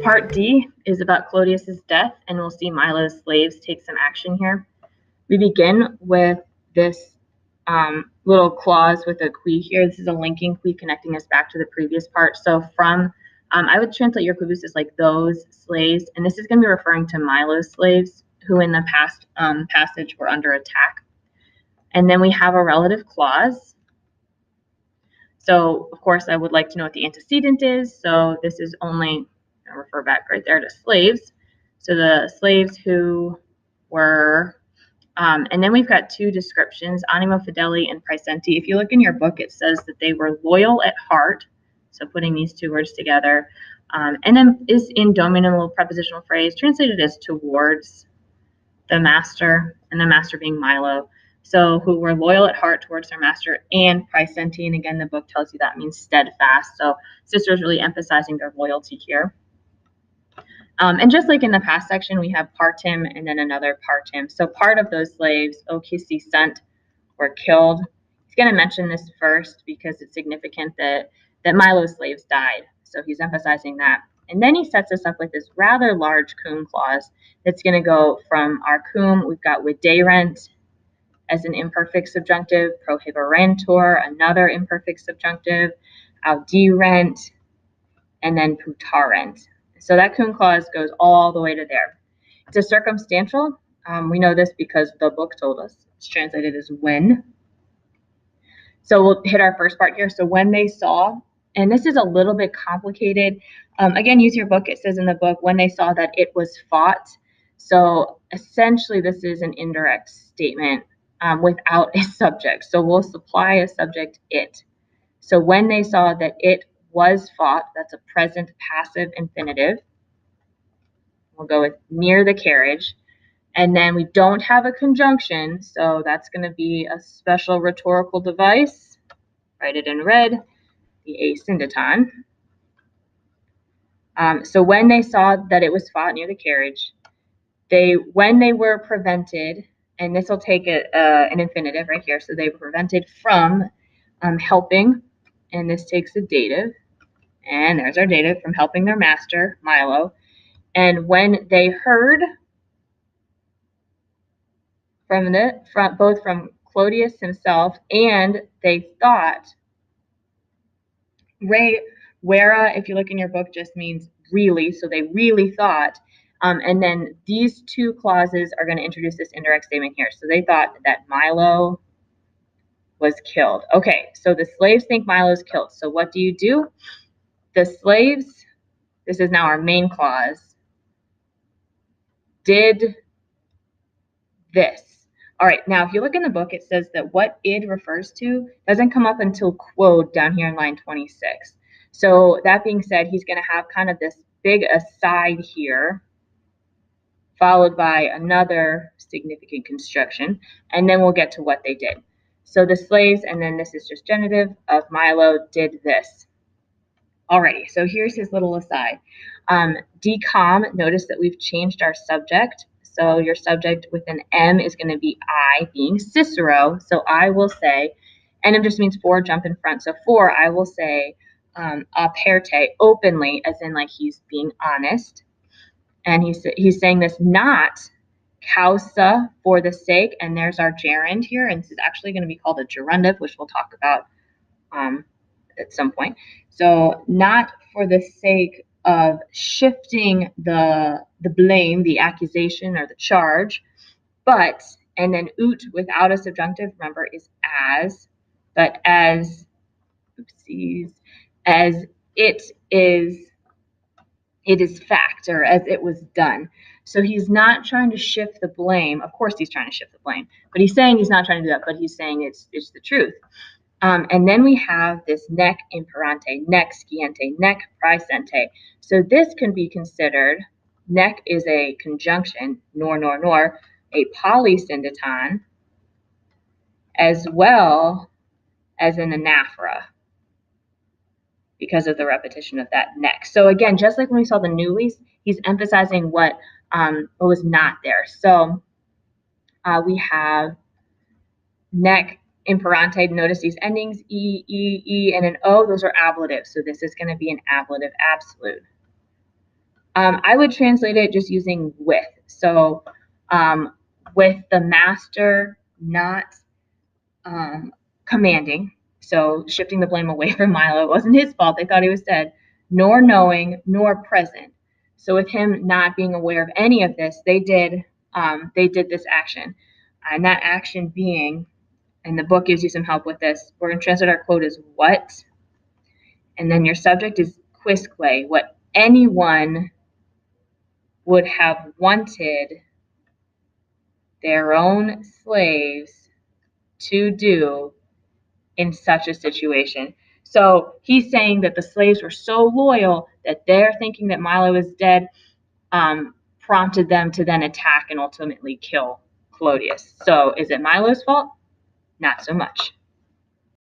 Part D is about Clodius's death, and we'll see Milo's slaves take some action here. We begin with this little clause with a qui here. This is a linking qui connecting us back to the previous part. So from, I would translate your clause as like those slaves, and this is going to be referring to Milo's slaves who in the past passage were under attack. And then we have a relative clause. So of course I would like to know what the antecedent is. So this is only, I'll refer back right there to slaves. So the slaves who were, and then we've got two descriptions, animo fideli and praesenti. If you look in your book, it says that they were loyal at heart. So putting these two words together. And then is in dominum, a little prepositional phrase, translated as towards the master, and the master being Milo. So who were loyal at heart towards their master, and praesenti, and again, the book tells you that means steadfast. So Cicero's really emphasizing their loyalty here. And just like in the past section, we have partim and then another partim. So part of those slaves, okisti sent, were killed. He's going to mention this first because it's significant that Milo's slaves died. So he's emphasizing that. And then he sets us up with this rather large cum clause that's going to go from our cum. We've got viderent as an imperfect subjunctive, prohiberentur, another imperfect subjunctive, audirent, and then putarent. So that cum clause goes all the way to there. It's a circumstantial. We know this because the book told us. It's translated as when. So we'll hit our first part here. So when they saw, and this is a little bit complicated. Again, use your book. It says in the book, when they saw that it was fought. So essentially, this is an indirect statement without a subject. So we'll supply a subject, it. So when they saw that it was fought, that's a present passive infinitive. We'll go with near the carriage. And then we don't have a conjunction, so that's going to be a special rhetorical device. Write it in red, the asyndeton. So when they saw that it was fought near the carriage, when they were prevented, and this will take an infinitive right here, so they were prevented from helping, and this takes a dative, and there's our dative, from helping their master, Milo. And when they heard both from Clodius himself, and they thought, vera, if you look in your book, just means really, so they really thought. And then these two clauses are going to introduce this indirect statement here. So they thought that Milo was killed. Okay, so the slaves think Milo's killed. So what do? The slaves, this is now our main clause, did this. All right, now if you look in the book, it says that what id refers to doesn't come up until quod down here in line 26. So that being said, he's going to have kind of this big aside here, followed by another significant construction, and then we'll get to what they did. So the slaves, and then this is just genitive of Milo, did this. Alrighty, so here's his little aside. Decom, notice that we've changed our subject. So your subject with an M is going to be I, being Cicero. So I will say, and it just means for, jump in front. So for, I will say aperte, openly, as in like he's being honest. And he's saying this not causa, for the sake, and there's our gerund here, and this is actually going to be called a gerundive, which we'll talk about at some point. So not for the sake of shifting the blame, the accusation, or the charge, but, and then ut without a subjunctive, remember, is as, but as, oopsies, as it is fact, or as it was done. So he's not trying to shift the blame. Of course he's trying to shift the blame, but he's saying he's not trying to do that, but he's saying it's the truth. And then we have this nec imperante, nec sciente, nec praesente. So this can be considered, nec is a conjunction, nor, a polysyndeton, as well as an anaphora, because of the repetition of that nec. So again, just like when we saw the newlies, he's emphasizing what was not there. So we have nec imperante. Notice these endings, e, and an o, those are ablatives. So this is going to be an ablative absolute. I would translate it just using with. So with the master not commanding, so shifting the blame away from Milo. It wasn't his fault. They thought he was dead, nor knowing, nor present. So with him not being aware of any of this, they did this action. And that action being, and the book gives you some help with this, we're going to translate our quote as what, and then your subject is quisque, what anyone would have wanted their own slaves to do in such a situation. So he's saying that the slaves were so loyal that they're thinking that Milo is dead, prompted them to then attack and ultimately kill Clodius. So is it Milo's fault? Not so much.